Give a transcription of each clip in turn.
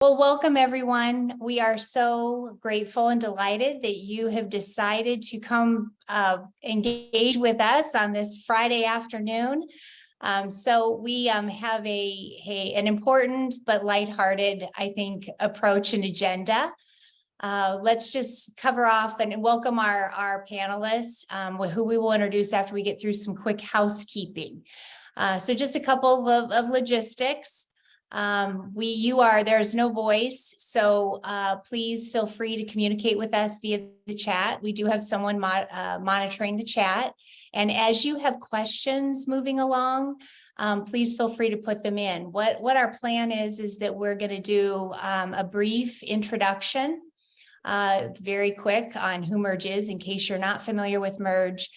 Well, welcome everyone. We are so grateful and delighted that you have decided to come engage with us on this Friday afternoon. So we have an important but lighthearted, I think, approach and agenda. Let's just cover off and welcome our panelists, who we will introduce after we get through some quick housekeeping. So just a couple of logistics. There's no voice, so please feel free to communicate with us via the chat. We do have someone monitoring the chat, and as you have questions moving along, please feel free to put them in. What our plan is that we're going to do a brief introduction, very quick, on who Merge is in case you're not familiar with Merge.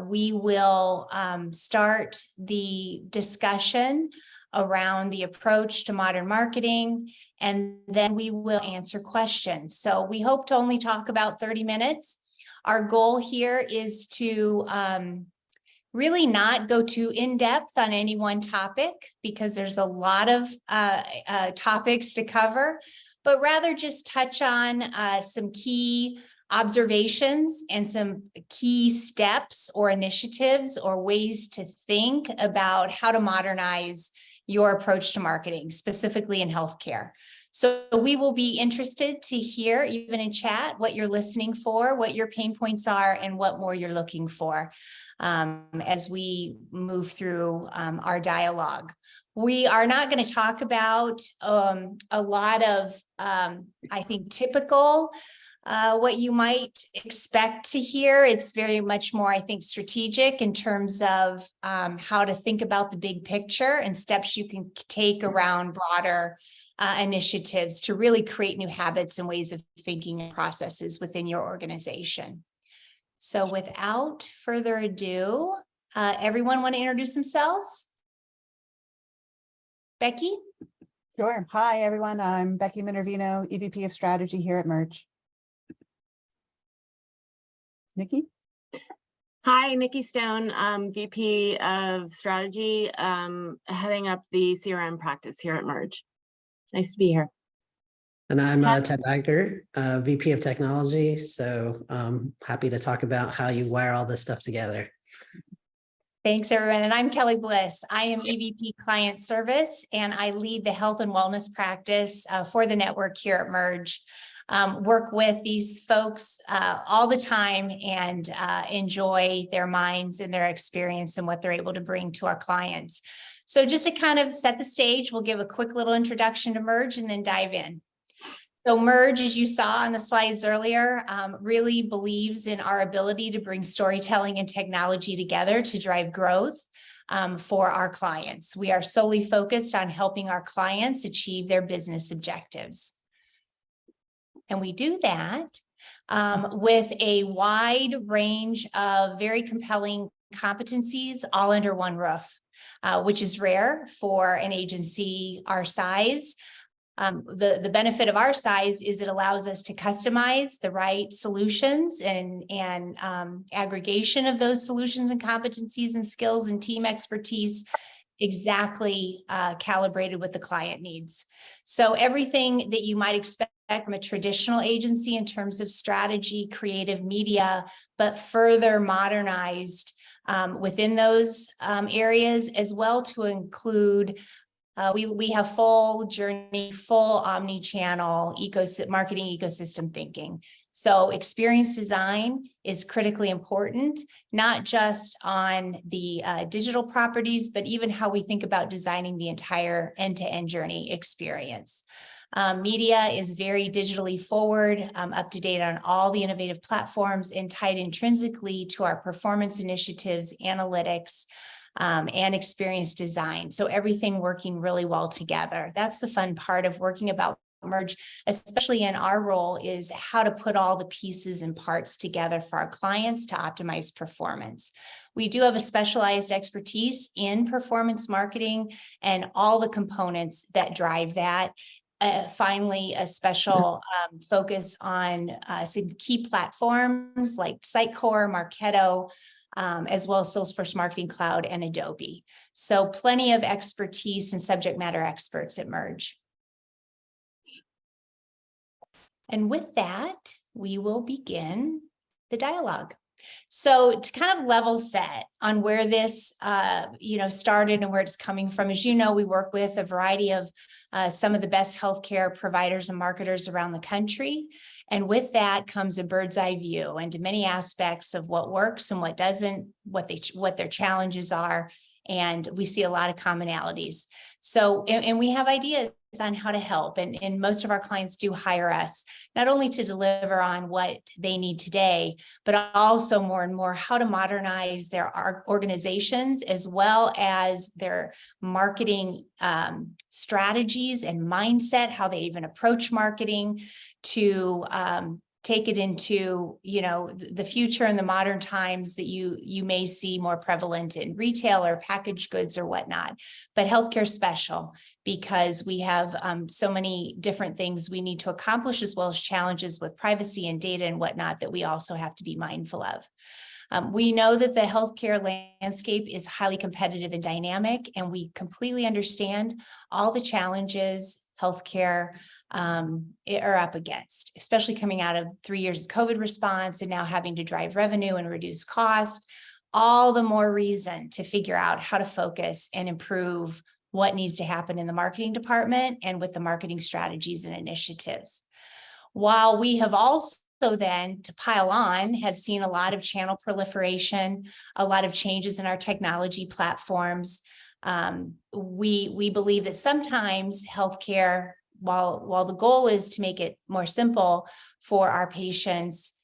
We will start the discussion around the approach to modern marketing, and then we will answer questions. So we hope to only talk about 30 minutes. Our goal here is to really not go too in-depth on any one topic, because there's a lot of topics to cover, but rather just touch on some key observations and some key steps or initiatives or ways to think about how to modernize your approach to marketing, specifically in healthcare. So we will be interested to hear, even in chat, what you're listening for, what your pain points are, and what more you're looking for as we move through our dialogue. We are not going to talk about a lot of, I think, typical what you might expect to hear. It's very much more, I think, strategic in terms of how to think about the big picture and steps you can take around broader initiatives to really create new habits and ways of thinking and processes within your organization. So without further ado, everyone want to introduce themselves? Becky? Sure. Hi, everyone. I'm Becky Minervino, EVP of Strategy here at Merge. Nikki? Hi, Nikki Stone, VP of Strategy, heading up the CRM practice here at Merge. Nice to be here. And I'm Ted Wagner, VP of Technology, so happy to talk about how you wire all this stuff together. Thanks, everyone. And I'm Kelly Bliss. I am EVP Client Service, and I lead the health and wellness practice for the network here at Merge. Work with these folks all the time and enjoy their minds and their experience and what they're able to bring to our clients. So just to kind of set the stage, we'll give a quick little introduction to Merge and then dive in. So Merge, as you saw on the slides earlier, really believes in our ability to bring storytelling and technology together to drive growth for our clients. We are solely focused on helping our clients achieve their business objectives. And we do that with a wide range of very compelling competencies all under one roof, which is rare for an agency our size. The benefit of our size is it allows us to customize the right solutions and aggregation of those solutions and competencies and skills and team expertise exactly calibrated with the client needs. So everything that you might expect from a traditional agency in terms of strategy, creative media, but further modernized within those areas, as well to include we have full journey, full omni-channel marketing ecosystem thinking. So experience design is critically important, not just on the digital properties, but even how we think about designing the entire end-to-end journey experience. Media is very digitally forward, up to date on all the innovative platforms and tied intrinsically to our performance initiatives, analytics, and experience design. So everything working really well together. That's the fun part of working about Merge, especially in our role, is how to put all the pieces and parts together for our clients to optimize performance. We do have a specialized expertise in performance marketing and all the components that drive that. Finally, a special focus on some key platforms like Sitecore, Marketo, as well as Salesforce Marketing Cloud and Adobe. So plenty of expertise and subject matter experts at Merge. And with that, we will begin the dialogue. So to kind of level set on where this, started and where it's coming from, as you know, we work with a variety of some of the best healthcare providers and marketers around the country. And with that comes a bird's eye view into many aspects of what works and what doesn't, what their challenges are. And we see a lot of commonalities. So, and we have ideas on how to help. And most of our clients do hire us, not only to deliver on what they need today, but also more and more how to modernize their organizations as well as their marketing strategies and mindset, how they even approach marketing to take it into, the future and the modern times that you may see more prevalent in retail or packaged goods or whatnot, but healthcare special, because we have so many different things we need to accomplish, as well as challenges with privacy and data and whatnot that we also have to be mindful of. We know that the healthcare landscape is highly competitive and dynamic, and we completely understand all the challenges healthcare are up against, especially coming out of 3 years of COVID response and now having to drive revenue and reduce cost. All the more reason to figure out how to focus and improve what needs to happen in the marketing department and with the marketing strategies and initiatives. While we have also then, to pile on, have seen a lot of channel proliferation, a lot of changes in our technology platforms. We believe that sometimes healthcare, while the goal is to make it more simple for our patients,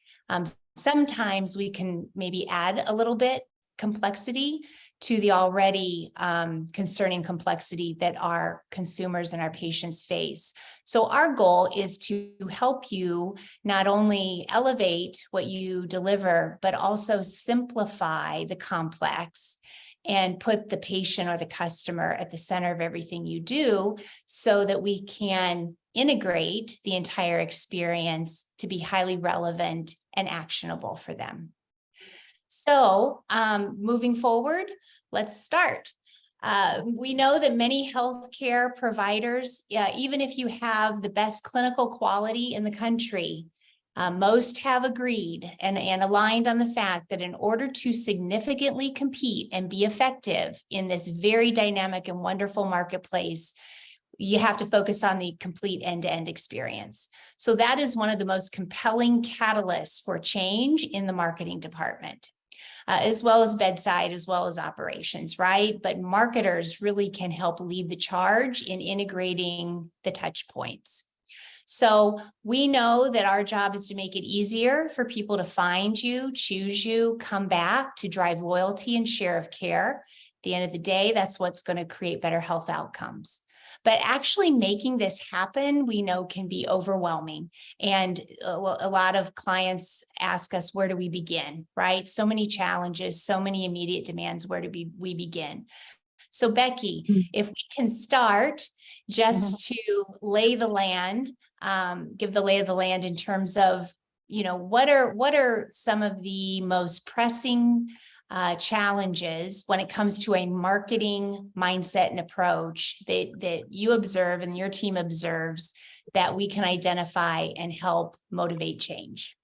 sometimes we can maybe add a little bit complexity to the already concerning complexity that our consumers and our patients face. So our goal is to help you not only elevate what you deliver, but also simplify the complex and put the patient or the customer at the center of everything you do, so that we can integrate the entire experience to be highly relevant and actionable for them. So moving forward, let's start. We know that many healthcare providers, even if you have the best clinical quality in the country, most have agreed and aligned on the fact that in order to significantly compete and be effective in this very dynamic and wonderful marketplace, you have to focus on the complete end-to-end experience. So that is one of the most compelling catalysts for change in the marketing department, as well as bedside, as well as operations, right? But marketers really can help lead the charge in integrating the touch points. So we know that our job is to make it easier for people to find you, choose you, come back, to drive loyalty and share of care. At the end of the day, that's what's going to create better health outcomes. But actually making this happen, we know, can be overwhelming. And a lot of clients ask us, where do we begin, right? So many challenges, so many immediate demands, where do we begin? So Becky, if we can start just to lay the land, give the lay of the land in terms of, what are some of the most pressing challenges when it comes to a marketing mindset and approach that you observe and your team observes that we can identify and help motivate change?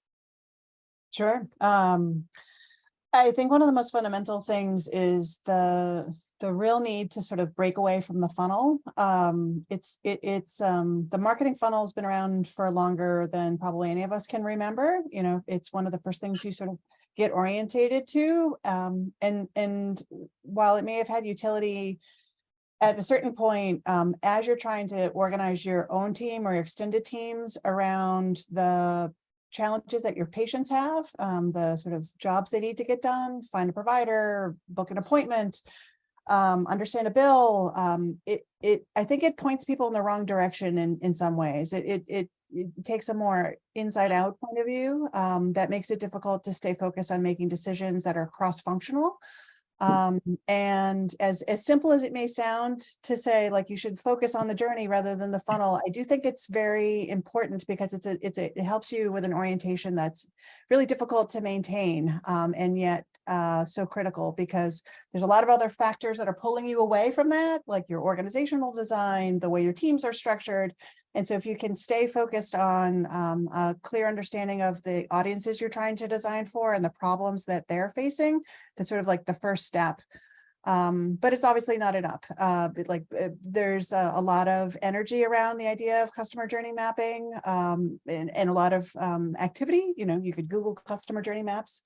Sure. I think one of the most fundamental things is the real need to sort of break away from the funnel. The marketing funnel has been around for longer than probably any of us can remember. It's one of the first things you sort of get orientated to. And while it may have had utility at a certain point, as you're trying to organize your own team or your extended teams around the challenges that your patients have, the sort of jobs they need to get done, find a provider, book an appointment, understand a bill, I think it points people in the wrong direction in some ways. It takes a more inside out point of view that makes it difficult to stay focused on making decisions that are cross-functional. And as simple as it may sound to say, like, you should focus on the journey rather than the funnel, I do think it's very important because it helps you with an orientation that's really difficult to maintain, and yet so critical, because there's a lot of other factors that are pulling you away from that, like your organizational design, the way your teams are structured, And so if you can stay focused on a clear understanding of the audiences you're trying to design for and the problems that they're facing, that's sort of like the first step. But it's obviously not enough. There's a lot of energy around the idea of customer journey mapping, and a lot of activity. You know, you could Google customer journey maps,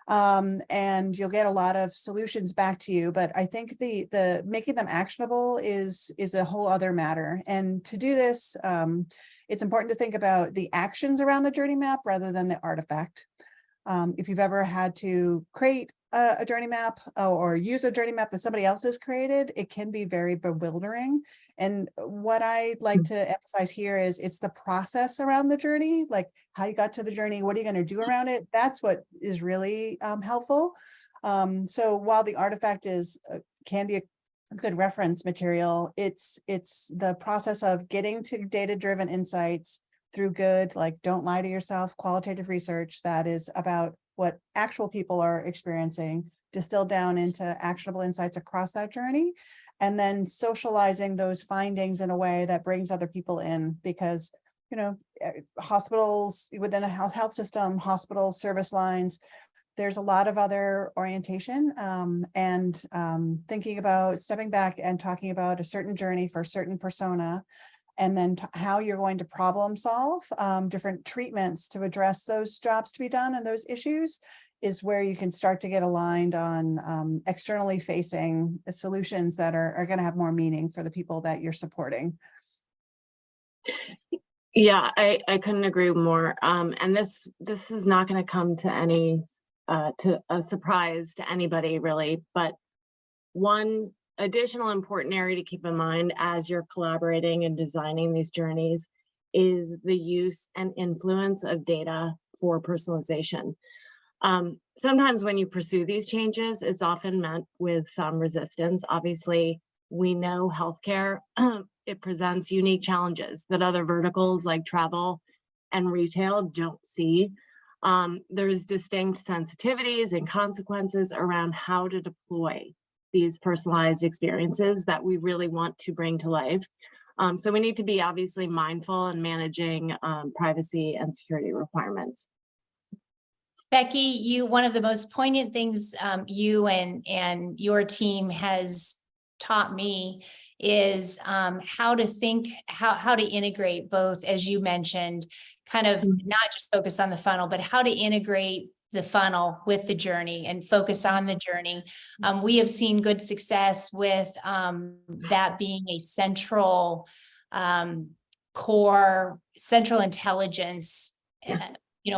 and you'll get a lot of solutions back to you. But I think the making them actionable is a whole other matter. And to do this, it's important to think about the actions around the journey map rather than the artifact. If you've ever had to create a journey map or use a journey map that somebody else has created, it can be very bewildering. And what I like to emphasize here is it's the process around the journey, like how you got to the journey, what are you going to do around it? That's what is really helpful. So while the artifact can be a good reference material, it's the process of getting to data-driven insights through good, like don't lie to yourself, qualitative research that is about what actual people are experiencing, distilled down into actionable insights across that journey, and then socializing those findings in a way that brings other people in. Because, you know, hospitals within a health system, hospital service lines, there's a lot of other orientation, and thinking about stepping back and talking about a certain journey for a certain persona, and then how you're going to problem solve different treatments to address those jobs to be done and those issues, is where you can start to get aligned on externally facing solutions that are going to have more meaning for the people that you're supporting. Yeah, I couldn't agree more. And this is not going to come to a surprise to anybody really, but one additional important area to keep in mind as you're collaborating and designing these journeys is the use and influence of data for personalization. Sometimes when you pursue these changes, it's often met with some resistance. Obviously, we know healthcare, it presents unique challenges that other verticals like travel and retail don't see. There's distinct sensitivities and consequences around how to deploy these personalized experiences that we really want to bring to life. So we need to be obviously mindful in managing privacy and security requirements. Becky, one of the most poignant things you and your team has taught me is how to think, how to integrate both, as you mentioned, kind of not just focus on the funnel, but how to integrate the funnel with the journey and focus on the journey. We have seen good success with that being a central core, central intelligence,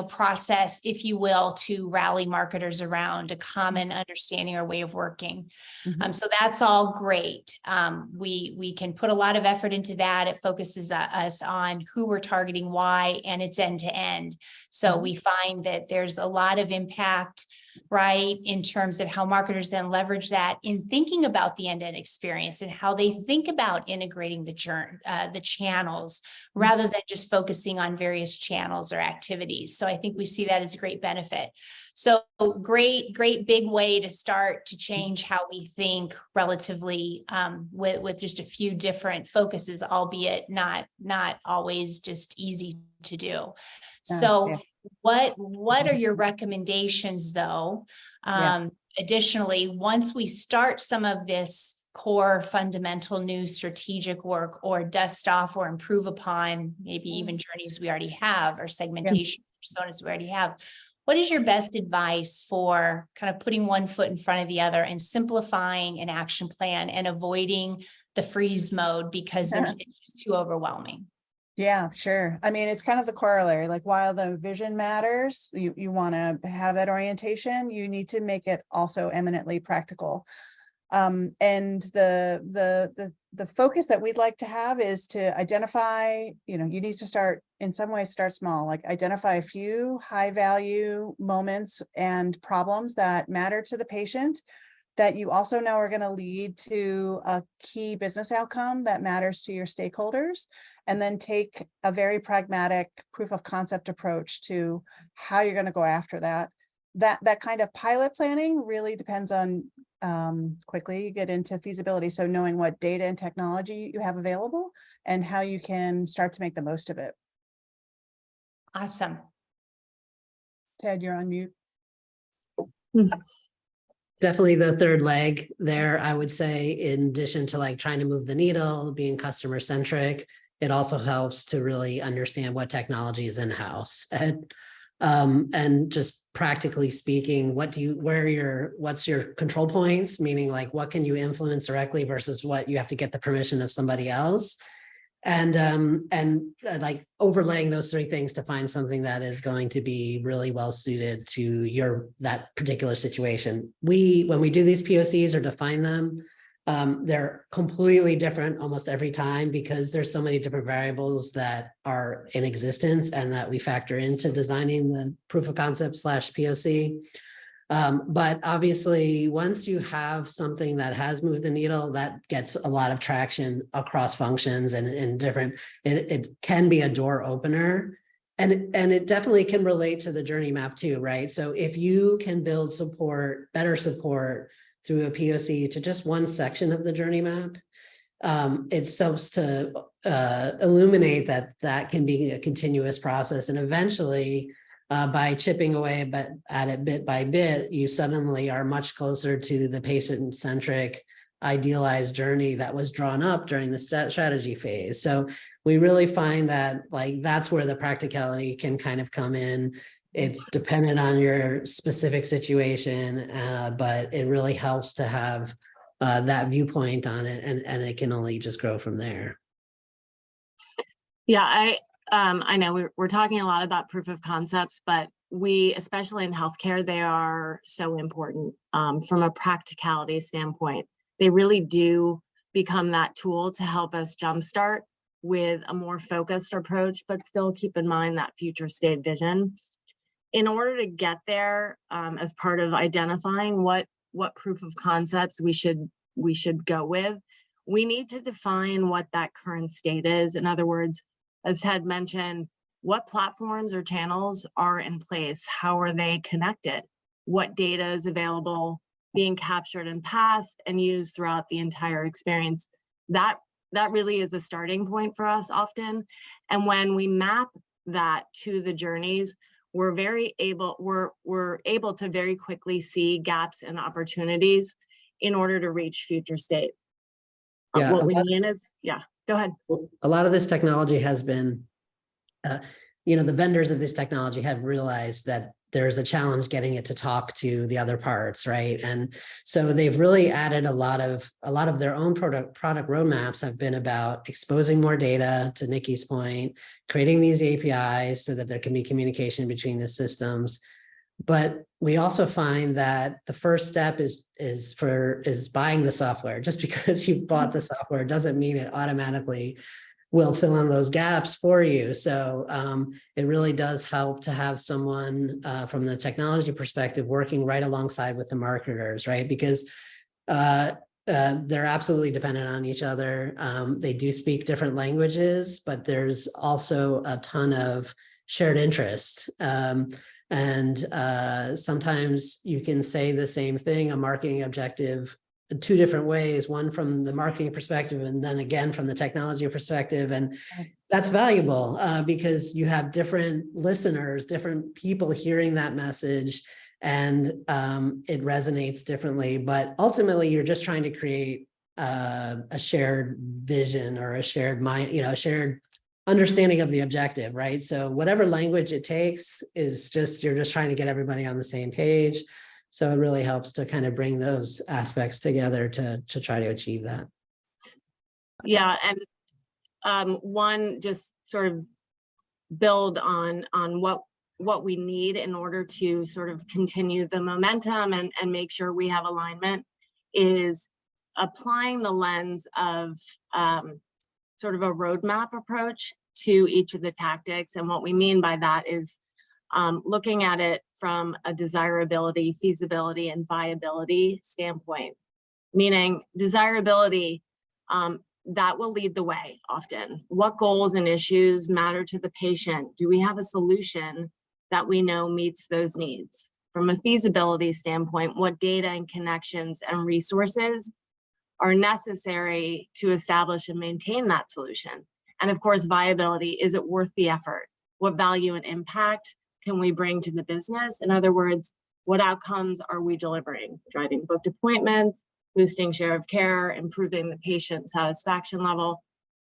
process, if you will, to rally marketers around a common understanding or way of working. So that's all great. We can put a lot of effort into that. It focuses us on who we're targeting, why, and it's end to end. So we find that there's a lot of impact, right, in terms of how marketers then leverage that in thinking about the end-to-end experience and how they think about integrating the channels rather than just focusing on various channels or activities. So I think we see that as a great benefit. So great big way to start to change how we think relatively with just a few different focuses, albeit not always just easy to do. So what are your recommendations though? Additionally, once we start some of this core fundamental new strategic work or dust off or improve upon maybe even journeys we already have or segmentation personas we already have, what is your best advice for kind of putting one foot in front of the other and simplifying an action plan and avoiding the freeze mode because it's just too overwhelming? Yeah, sure. I mean, it's kind of the corollary, like while the vision matters, you want to have that orientation, you need to make it also eminently practical. And the focus that we'd like to have is to identify, you need to start in some ways, start small, like identify a few high value moments and problems that matter to the patient that you also know are going to lead to a key business outcome that matters to your stakeholders, and then take a very pragmatic proof of concept approach to how you're going to go after that. That kind of pilot planning really depends on quickly get into feasibility. So knowing what data and technology you have available and how you can start to make the most of it. Awesome. Ted, you're on mute. Definitely the third leg there, I would say, in addition to like trying to move the needle, being customer centric, it also helps to really understand what technology is in-house. And just practically speaking, what's your control points? Meaning like, what can you influence directly versus what you have to get the permission of somebody else? And like overlaying those three things to find something that is going to be really well suited to that particular situation. When we do these POCs or define them, they're completely different almost every time because there's so many different variables that are in existence and that we factor into designing the proof of concept / POC. But obviously, once you have something that has moved the needle, that gets a lot of traction across functions and different, it can be a door opener. And it definitely can relate to the journey map too, right? So if you can build better support through a POC to just one section of the journey map, it helps to illuminate that can be a continuous process. And eventually, by chipping away at it bit by bit, you suddenly are much closer to the patient-centric idealized journey that was drawn up during the strategy phase. So we really find that like that's where the practicality can kind of come in. It's dependent on your specific situation, but it really helps to have that viewpoint on it, and it can only just grow from there. Yeah, I know we're talking a lot about proof of concepts, but especially in healthcare, they are so important from a practicality standpoint. They really do become that tool to help us jumpstart with a more focused approach, but still keep in mind that future state vision. In order to get there, as part of identifying what proof of concepts we should go with, we need to define what that current state is. In other words, as Ted mentioned, what platforms or channels are in place? How are they connected? What data is available, being captured and passed and used throughout the entire experience? That really is a starting point for us often. And when we map that to the journeys, we're able to very quickly see gaps and opportunities in order to reach future state. Yeah, What we mean is, go ahead. A lot of this technology has been, the vendors of this technology have realized that there's a challenge getting it to talk to the other parts, right? And so they've really added a lot of their own product roadmaps have been about exposing more data, to Nikki's point, creating these APIs so that there can be communication between the systems. But we also find that the first step is buying the software. Just because you bought the software doesn't mean it automatically will fill in those gaps for you. So it really does help to have someone from the technology perspective working right alongside with the marketers, right? Because they're absolutely dependent on each other. They do speak different languages, but there's also a ton of shared interest. And sometimes you can say the same thing, a marketing objective, two different ways, one from the marketing perspective and then again from the technology perspective. And that's valuable because you have different listeners, different people hearing that message, and it resonates differently. But ultimately, you're just trying to create a shared vision or a shared mind, a shared understanding of the objective, right? So whatever language it takes you're just trying to get everybody on the same page. So it really helps to kind of bring those aspects together to try to achieve that. Yeah, and one, just sort of build on what we need in order to sort of continue the momentum and make sure we have alignment is applying the lens of sort of a roadmap approach to each of the tactics. And what we mean by that is looking at it from a desirability, feasibility, and viability standpoint. Meaning desirability, that will lead the way often. What goals and issues matter to the patient? Do we have a solution that we know meets those needs? from a feasibility standpoint, what data and connections and resources are necessary to establish and maintain that solution. And of course, viability, is it worth the effort? What value and impact can we bring to the business? In other words, what outcomes are we delivering? Driving booked appointments, boosting share of care, improving the patient satisfaction level,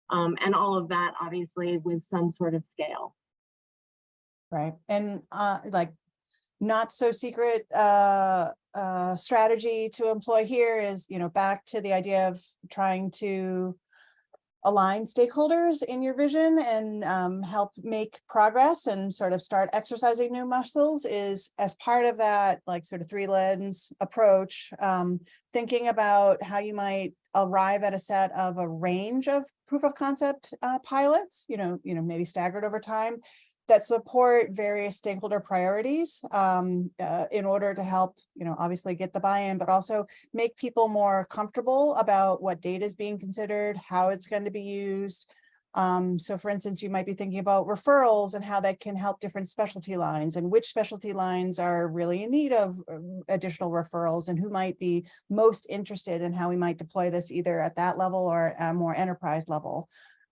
and all of that obviously with some sort of scale. Right. And like not so secret strategy to employ here is, back to the idea of trying to align stakeholders in your vision and help make progress and sort of start exercising new muscles is as part of that, like sort of 3-lens approach, thinking about how you might arrive at a set of a range of proof of concept pilots, maybe staggered over time, that support various stakeholder priorities in order to help, obviously get the buy-in, but also make people more comfortable about what data is being considered, how it's going to be used. So for instance, you might be thinking about referrals and how that can help different specialty lines and which specialty lines are really in need of additional referrals and who might be most interested in how we might deploy this either at that level or at a more enterprise level.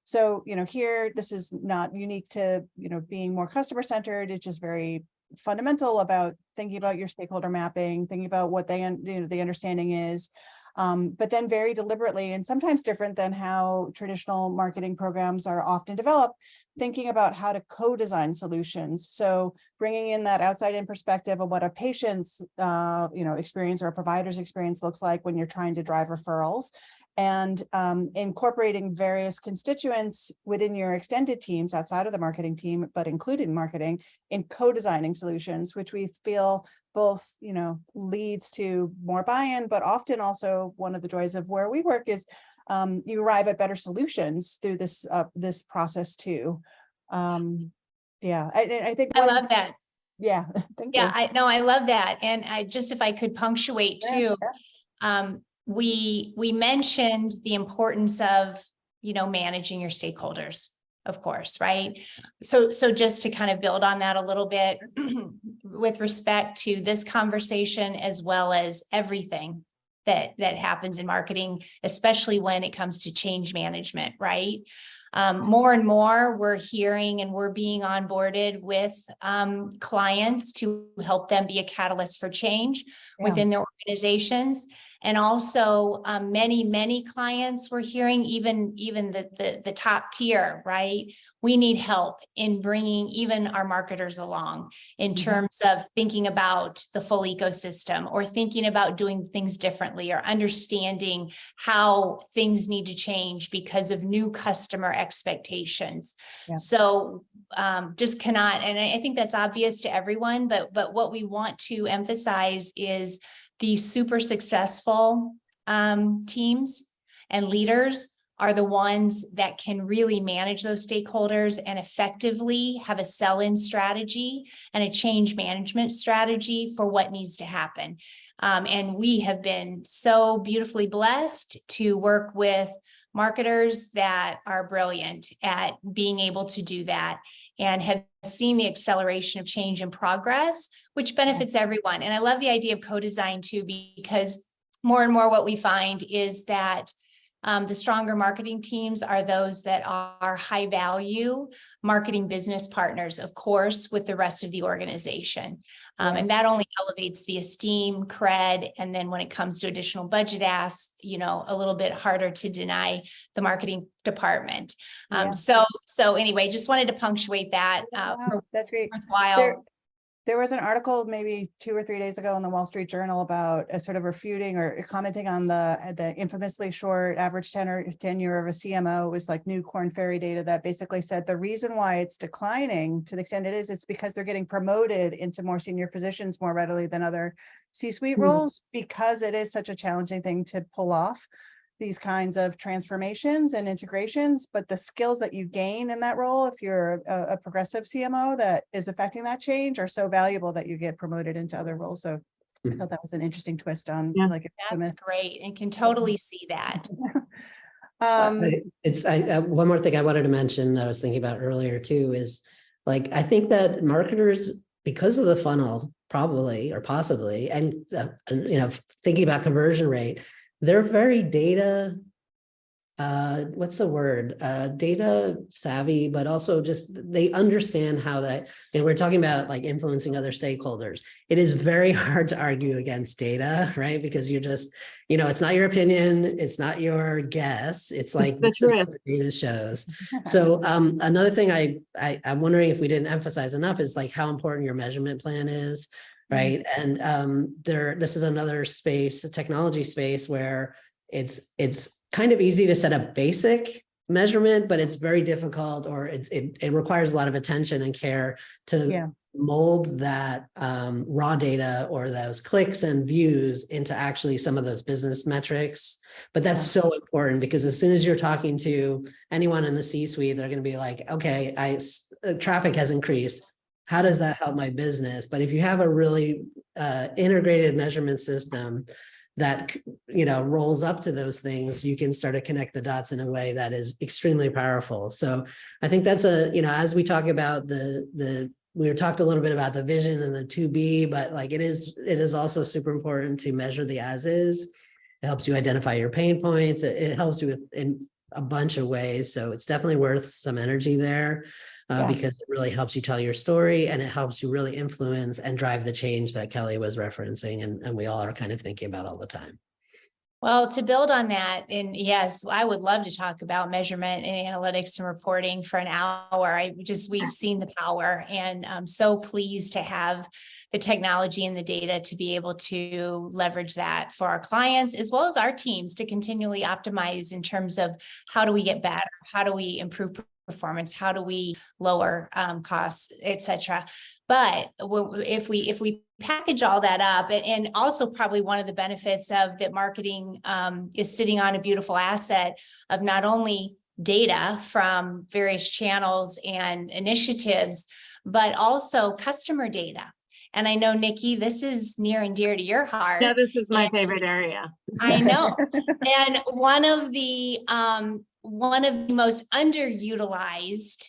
So, here, this is not unique to, being more customer centered. It's just very fundamental about thinking about your stakeholder mapping, thinking about what they, the understanding is, but then very deliberately and sometimes different than how traditional marketing programs are often developed, thinking about how to co-design solutions. So bringing in that outside-in perspective of what a patient's, experience or a provider's experience looks like when you're trying to drive referrals, and incorporating various constituents within your extended teams outside of the marketing team, but including marketing in co-designing solutions, which we feel both, leads to more buy-in, but often also one of the joys of where we work is you arrive at better solutions through this this process too. Yeah, I think I love that. Yeah, thank you. Yeah, I love that. And if I could punctuate too, we mentioned the importance of, managing your stakeholders, of course, right? So just to kind of build on that a little bit with respect to this conversation, as well as everything that happens in marketing, especially when it comes to change management, right? More and more we're hearing and we're being onboarded with clients to help them be a catalyst for change within their organizations. And also many clients we're hearing, even the top tier, right? We need help in bringing even our marketers along in terms of thinking about the full ecosystem or thinking about doing things differently or understanding how things need to change because of new customer expectations. So just cannot, and I think that's obvious to everyone, but what we want to emphasize is the super successful teams and leaders are the ones that can really manage those stakeholders and effectively have a sell-in strategy and a change management strategy for what needs to happen. And we have been so beautifully blessed to work with marketers that are brilliant at being able to do that and have seen the acceleration of change and progress, which benefits everyone. And I love the idea of co-design too, because more and more what we find is that the stronger marketing teams are those that are high value marketing business partners, of course, with the rest of the organization. And that only elevates the esteem, cred, and then when it comes to additional budget asks, a little bit harder to deny the marketing department. So anyway, just wanted to punctuate that. That's great. Worthwhile. There was an article maybe 2 or 3 days ago in the Wall Street Journal about a sort of refuting or commenting on the infamously short average tenure of a CMO. It was like new Korn Ferry data that basically said the reason why it's declining to the extent it is, it's because they're getting promoted into more senior positions more readily than other C-suite roles, because it is such a challenging thing to pull off these kinds of transformations and integrations, but the skills that you gain in that role, if you're a progressive CMO that is affecting that change, are so valuable that you get promoted into other roles. So I thought that was an interesting twist on That's great, and can totally see that. One more thing I wanted to mention that I was thinking about earlier too is I think that marketers because of the funnel, probably or possibly, and thinking about conversion rate, they're very data, what's the word? Data savvy, but also just they understand how that, we're talking about like influencing other stakeholders. It is very hard to argue against data, right? Because you're just, it's not your opinion, it's not your guess. It's like the this is what truth. the data shows. So another thing I'm wondering if we didn't emphasize enough is like how important your measurement plan is, right? And this is another space, a technology space where it's kind of easy to set up basic measurement, but it's very difficult, or it requires a lot of attention and care to mold that raw data or those clicks and views into actually some of those business metrics. But that's so important, because as soon as you're talking to anyone in the C-suite, they're going to be like, okay, traffic has increased. How does that help my business? But if you have a really integrated measurement system that rolls up to those things, you can start to connect the dots in a way that is extremely powerful. So I think that's as we talk about we talked a little bit about the vision and the to be, but like it is also super important to measure the as is. It helps you identify your pain points. It helps you in a bunch of ways. So it's definitely worth some energy there. Because it really helps you tell your story, and it helps you really influence and drive the change that Kelly was referencing, and we all are kind of thinking about all the time. Well, to build on that, and yes, I would love to talk about measurement and analytics and reporting for an hour. We've seen the power, and I'm so pleased to have the technology and the data to be able to leverage that for our clients, as well as our teams, to continually optimize in terms of how do we get better? How do we improve performance? How do we lower costs, et cetera? But if we package all that up, and also probably one of the benefits of that marketing is sitting on a beautiful asset of not only data from various channels and initiatives, but also customer data. And I know, Nikki, this is near and dear to your heart. Yeah, this is my favorite area. I know. And one of the most underutilized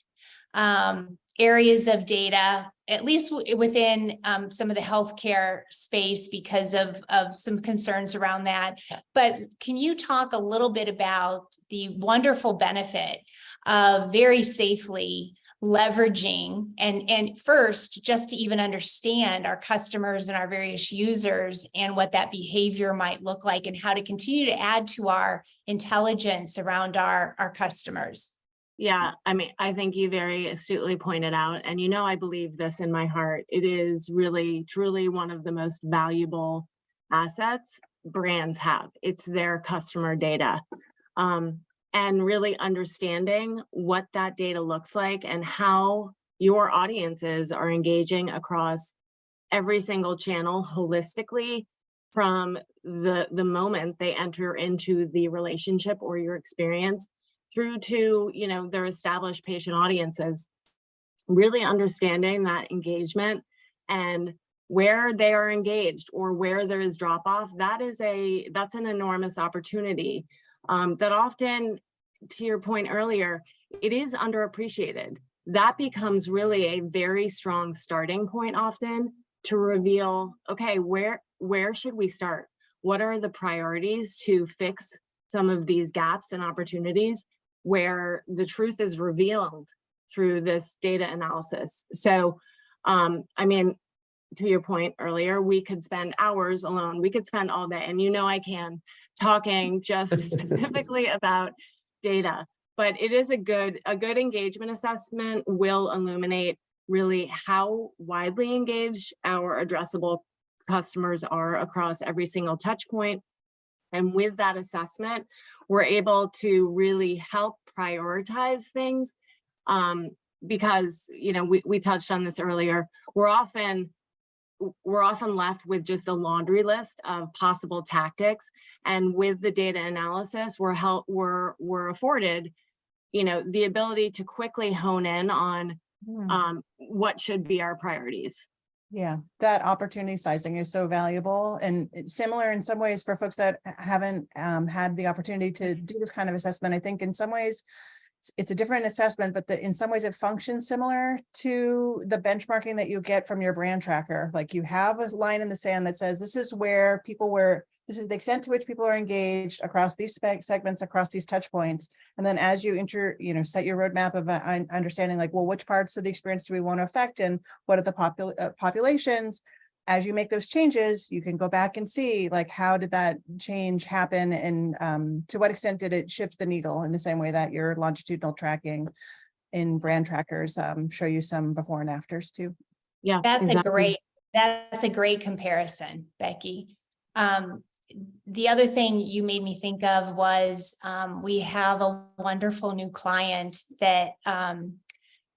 areas of data, at least within some of the healthcare space, because of some concerns around that. But can you talk a little bit about the wonderful benefit of very safely leveraging and first, just to even understand our customers and our various users and what that behavior might look like, and how to continue to add to our intelligence around our customers? Yeah, I mean, I think you very astutely pointed out, and I believe this in my heart, it is really, truly one of the most valuable assets brands have. It's their customer data. And really understanding what that data looks like and how your audiences are engaging across every single channel holistically, from the moment they enter into the relationship or your experience through to their established patient audiences. Really understanding that engagement and where they are engaged or where there is drop off, that's an enormous opportunity that often, to your point earlier, it is underappreciated. That becomes really a very strong starting point often to reveal, okay, where should we start? What are the priorities to fix some of these gaps and opportunities where the truth is revealed through this data analysis? So, I mean, to your point earlier, we could spend hours alone. We could spend all day, and I can, talking just specifically about data. But it is a good engagement assessment will illuminate really how widely engaged our addressable customers are across every single touch point. And with that assessment, we're able to really help prioritize things because, we touched on this earlier. We're often left with just a laundry list of possible tactics. And with the data analysis, we're afforded, the ability to quickly hone in on what should be our priorities. Yeah, that opportunity sizing is so valuable, and it's similar in some ways for folks that haven't had the opportunity to do this kind of assessment. I think in some ways it's a different assessment, but in some ways it functions similar to the benchmarking that you get from your brand tracker. Like you have a line in the sand that says, this is where this is the extent to which people are engaged across these segments, across these touch points. And then as you set your roadmap of understanding like, well, which parts of the experience do we want to affect and what are the populations? As you make those changes, you can go back and see like, how did that change happen? And to what extent did it shift the needle, in the same way that your longitudinal tracking in brand trackers show you some before and afters too. Yeah. That's exactly. that's a great comparison, Becky. The other thing you made me think of was, we have a wonderful new client that,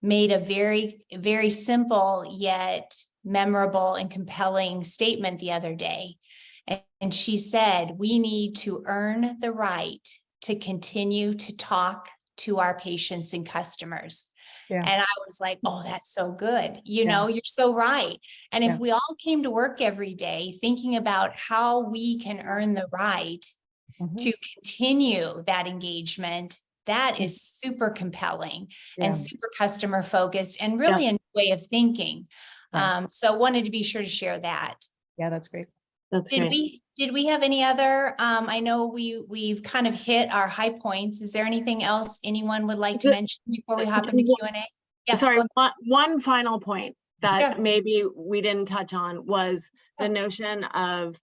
made a very, very simple yet memorable and compelling statement the other day. And she said, we need to earn the right to continue to talk to our patients and customers. Yeah. And I was like, oh, that's so good. You Yeah. know, you're so right. And if Yeah. we all came to work every day thinking about how we can earn the right Mhm. to continue that engagement, that is super compelling Yeah. and super customer focused and really a new way of thinking. Right. So wanted to be sure to share that. Yeah, that's great. That's great. Did we have any other, I know we've kind of hit our high points. Is there anything else anyone would like to mention before we hop into Q&A? Yeah, Sorry, go one final point that Yeah. maybe we didn't touch on was the notion of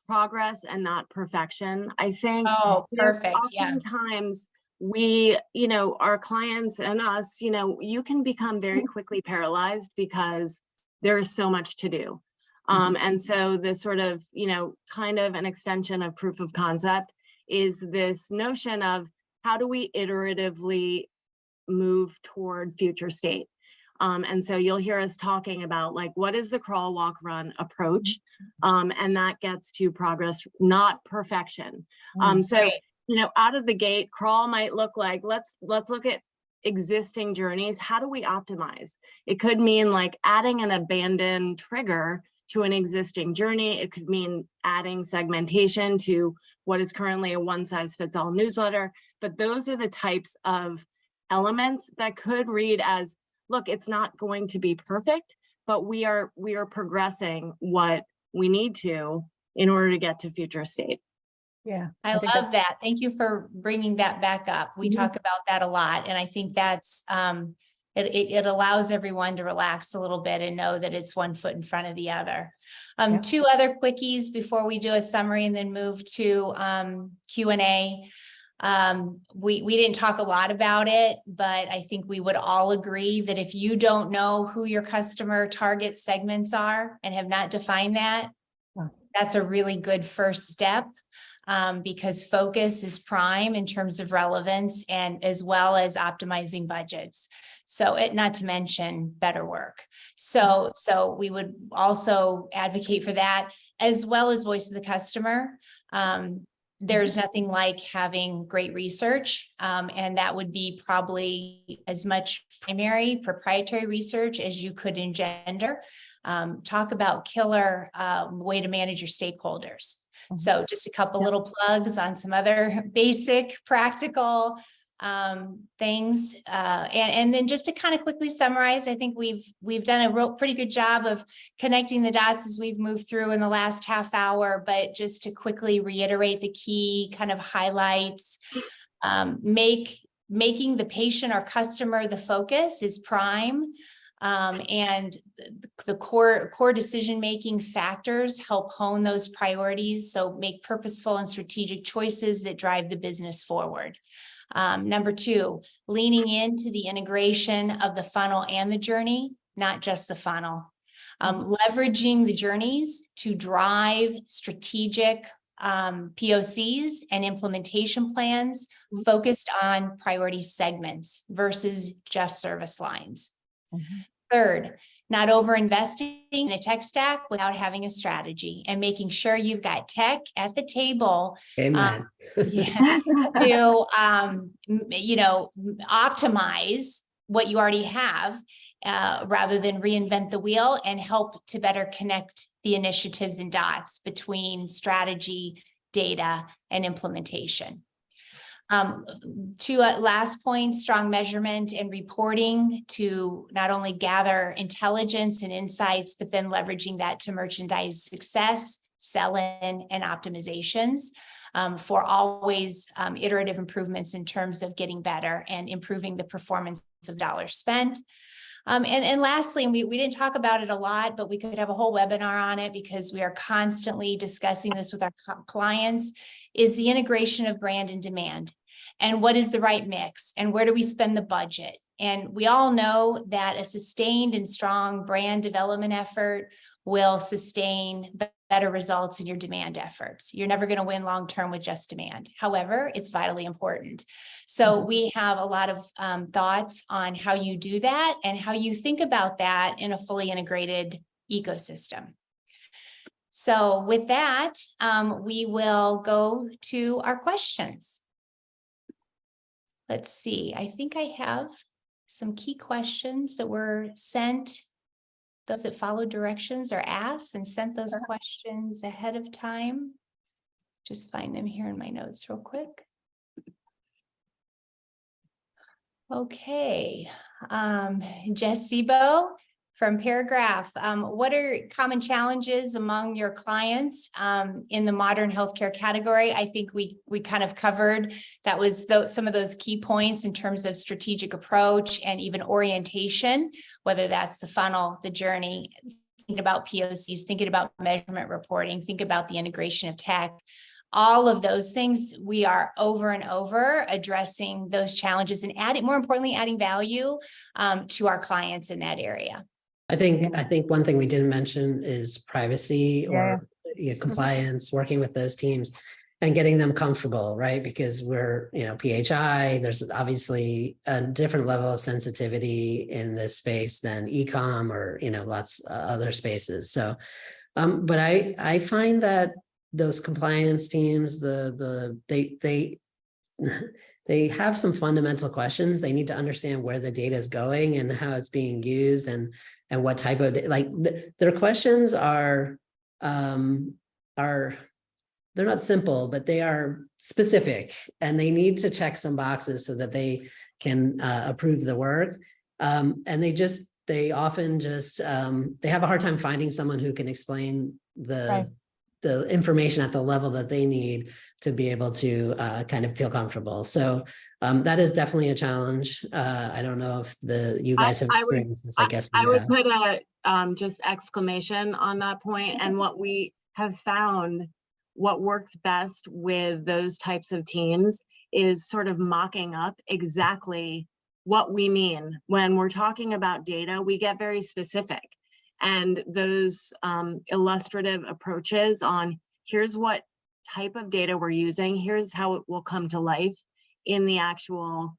progress and not perfection. I think Oh, perfect. Yeah. oftentimes our clients and us, you can become very quickly paralyzed because there is so much to do. And so the sort of, kind of an extension of proof of concept is this notion of how do we iteratively move toward future state. And so you'll hear us talking about like, what is the crawl, walk, run approach? And that gets to progress, not perfection. So, Great. out of the gate, crawl might look like, let's look at existing journeys. How do we optimize? It could mean like adding an abandoned trigger to an existing journey. It could mean adding segmentation to what is currently a one-size-fits-all newsletter. But those are the types of elements that could read as, look, it's not going to be perfect, but we are progressing what we need to in order to get to future state. Yeah. I think love that. Thank you for bringing that back up. We Mhm. talk about that a lot. And I think that's, it allows everyone to relax a little bit and know that it's one foot in front of the other. Yeah. Two other quickies before we do a summary and then move to Q&A. We didn't talk a lot about it, but I think we would all agree that if you don't know who your customer target segments are and have not defined that, Yeah. that's a really good first step. Because focus is prime in terms of relevance and as well as optimizing budgets. So not to mention better work. So we would also advocate for that as well as voice of the customer. There's nothing like having great research, and that would be probably as much primary proprietary research as you could engender. Talk about killer way to manage your stakeholders. So just a couple little plugs on some other basic practical things. And then just to kind of quickly summarize, I think we've done a pretty good job of connecting the dots as we've moved through in the last half hour, but just to quickly reiterate the key kind of highlights, making the patient or customer the focus is prime. And the core decision-making factors help hone those priorities. So make purposeful and strategic choices that drive the business forward. Number two, leaning into the integration of the funnel and the journey, not just the funnel. Leveraging the journeys to drive strategic POCs and implementation plans focused on priority segments versus just service lines. Third, not over-investing in a tech stack without having a strategy and making sure you've got tech at the table Amen. to optimize what you already have rather than reinvent the wheel and help to better connect the initiatives and dots between strategy, data, and implementation. To last point, strong measurement and reporting to not only gather intelligence and insights, but then leveraging that to merchandise success, sell-in, and optimizations for always iterative improvements in terms of getting better and improving the performance of dollars spent. And lastly, and we didn't talk about it a lot, but we could have a whole webinar on it because we are constantly discussing this with our clients, is the integration of brand and demand. And what is the right mix? And where do we spend the budget? And we all know that a sustained and strong brand development effort will sustain better results in your demand efforts. You're never going to win long-term with just demand. However, it's vitally important. So we have a lot of thoughts on how you do that and how you think about that in a fully integrated ecosystem. So with that, we will go to our questions. Let's see, I think I have some key questions that were sent. Those that followed directions are asked and sent those questions ahead of time. Just find them here in my notes real quick. Okay, Jess Sebo from Paragraph. What are common challenges among your clients in the modern healthcare category? I think we kind of covered that was some of those key points in terms of strategic approach and even orientation, whether that's the funnel, the journey, thinking about POCs, thinking about measurement reporting, think about the integration of tech. All of those things, we are over and over addressing those challenges and more importantly, adding value to our clients in that area. I think one thing we didn't mention is privacy or compliance, working with those teams and getting them comfortable, right? Because we're, PHI, there's obviously a different level of sensitivity in this space than e-com or, lots of other spaces. So, but I find that those compliance teams, they have some fundamental questions. They need to understand where the data is going and how it's being used and what type of, their questions are they're not simple, but they are specific and they need to check some boxes so that they can approve the work. And they often just, they have a hard time finding someone who can explain the information at the level that they need to be able to kind of feel comfortable. So that is definitely a challenge. I don't know if you guys have experienced this, I guess. I would put a just exclamation on that point. And what we have found, what works best with those types of teams is sort of mocking up exactly what we mean. When we're talking about data, we get very specific. And those illustrative approaches on here's what type of data we're using, here's how it will come to life in the actual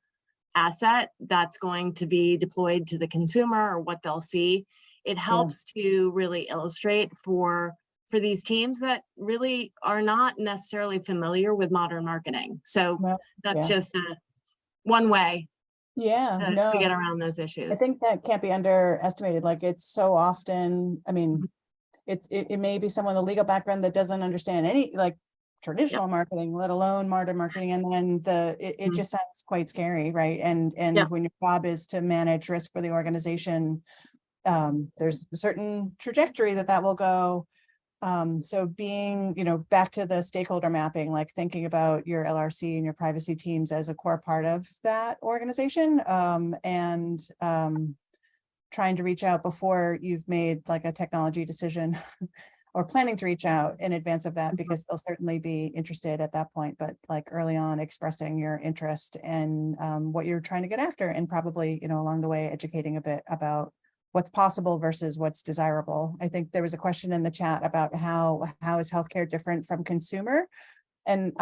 asset that's going to be deployed to the consumer or what they'll see. It helps to really illustrate for these teams that really are not necessarily familiar with modern marketing. So that's just one way to get around those issues. I think that can't be underestimated. Like it's so often, I mean, it may be someone with a legal background that doesn't understand any traditional marketing, let alone modern marketing. And then it just sounds quite scary, right? And when your job is to manage risk for the organization, there's a certain trajectory that will go. So being, back to the stakeholder mapping, like thinking about your LRC and your privacy teams as a core part of that organization, and trying to reach out before you've made like a technology decision or planning to reach out in advance of that, because they'll certainly be interested at that point, but like early on expressing your interest and what you're trying to get after, and probably, along the way, educating a bit about what's possible versus what's desirable. I think there was a question in the chat about how is healthcare different from consumer? And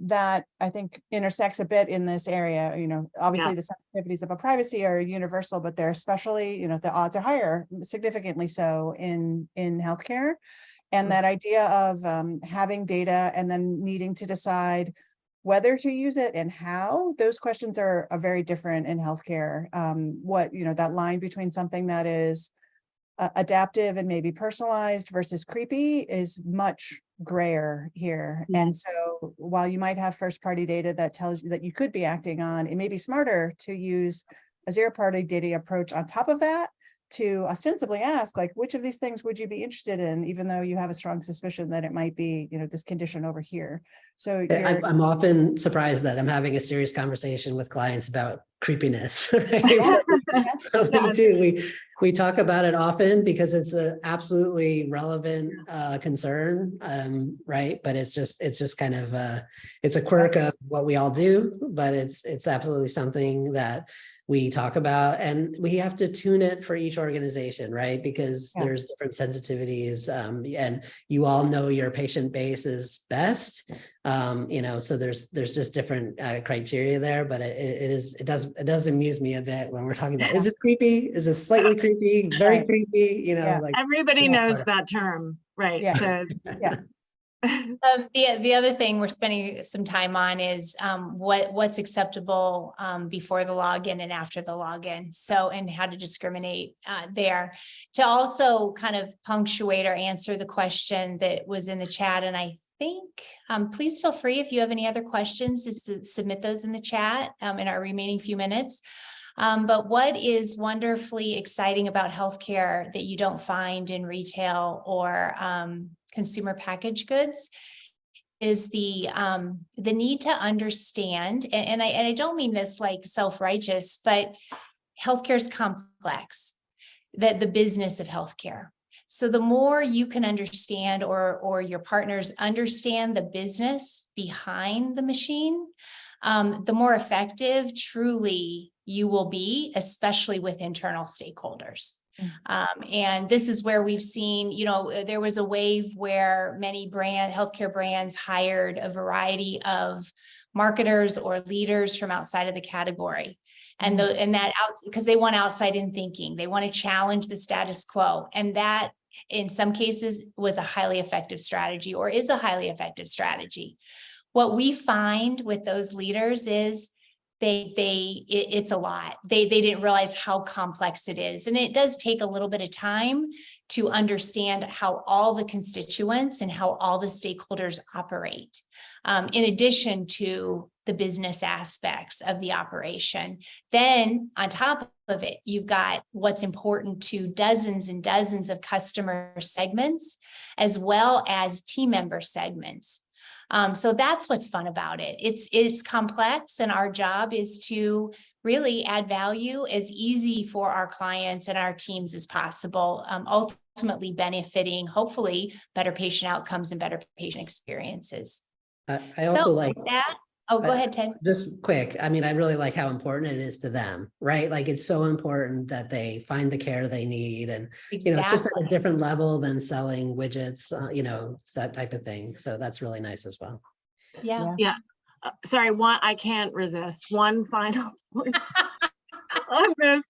that I think intersects a bit in this area. Obviously the sensitivities of privacy are universal, but they're especially, the odds are higher, significantly so in healthcare. And that idea of having data and then needing to decide whether to use it and how, those questions are very different in healthcare. That line between something that is adaptive and maybe personalized versus creepy is much grayer here. And so while you might have first party data that tells you that you could be acting on, it may be smarter to use a zero party data approach on top of that to ostensibly ask, like, which of these things would you be interested in, even though you have a strong suspicion that it might be, this condition over here. So I'm often surprised that I'm having a serious conversation with clients about creepiness. Right? We do. We talk about it often because it's a absolutely relevant concern, right? But it's just kind of it's a quirk of what we all do, but it's absolutely something that we talk about, and we have to tune it for each organization, right? Because there's different sensitivities, and you all know your patient base is best, so there's just different criteria there, but it does amuse me a bit when we're talking about, is it creepy? Is it slightly creepy? Very creepy? Like everybody knows that term, right? Yeah. So The other thing we're spending some time on is what's acceptable before the login and after the login. So, and how to discriminate there. To also kind of punctuate or answer the question that was in the chat. And I think, please feel free if you have any other questions, just to submit those in the chat in our remaining few minutes. But what is wonderfully exciting about healthcare that you don't find in retail or consumer packaged goods is the need to understand, and I don't mean this like self-righteous, but healthcare is complex, the business of healthcare. So the more you can understand, or your partners understand the business behind the machine, the more effective truly you will be, especially with internal stakeholders. And this is where we've seen, there was a wave where many healthcare brands hired a variety of marketers or leaders from outside of the category. And because they want outside in thinking, they want to challenge the status quo. And that in some cases was a highly effective strategy, or is a highly effective strategy. What we find with those leaders is it's a lot. They didn't realize how complex it is. And it does take a little bit of time to understand how all the constituents and how all the stakeholders operate, in addition to the business aspects of the operation. Then on top of it, you've got what's important to dozens and dozens of customer segments, as well as team member segments. So that's what's fun about it. It's complex, and our job is to really add value as easy for our clients and our teams as possible, ultimately benefiting, hopefully, better patient outcomes and better patient experiences. I also like that. Oh, go ahead, Ted. Just quick. I mean, I really like how important it is to them, right? Like, it's so important that they find the care they need. And, it's just at a different level than selling widgets, that type of thing. So that's really nice as well. Yeah. Sorry, I can't resist. One final point on this.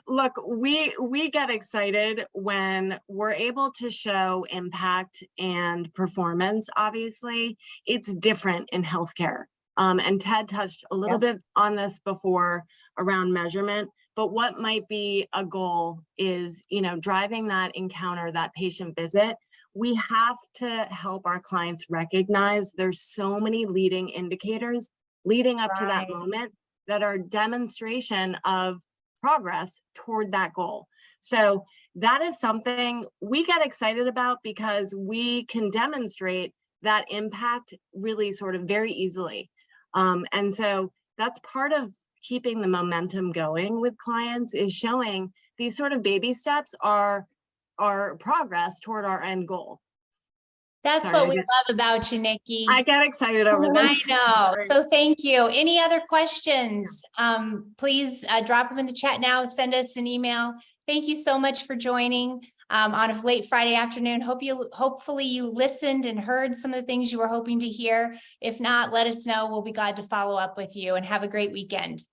Look, we get excited when we're able to show impact and performance. Obviously, it's different in healthcare. And Ted touched a little bit on this before around measurement, but what might be a goal is, driving that encounter, that patient visit. We have to help our clients recognize there's so many leading indicators leading up to that moment that are demonstration of progress toward that goal. So that is something we get excited about because we can demonstrate that impact really sort of very easily. And so that's part of keeping the momentum going with clients, is showing these sort of baby steps are progress toward our end goal. That's what we love about you, Nikki. I get excited over this. I know. So thank you. Any other questions? Please drop them in the chat now. Send us an email. Thank you so much for joining on a late Friday afternoon. Hopefully you listened and heard some of the things you were hoping to hear. If not, let us know. We'll be glad to follow up with you, and have a great weekend.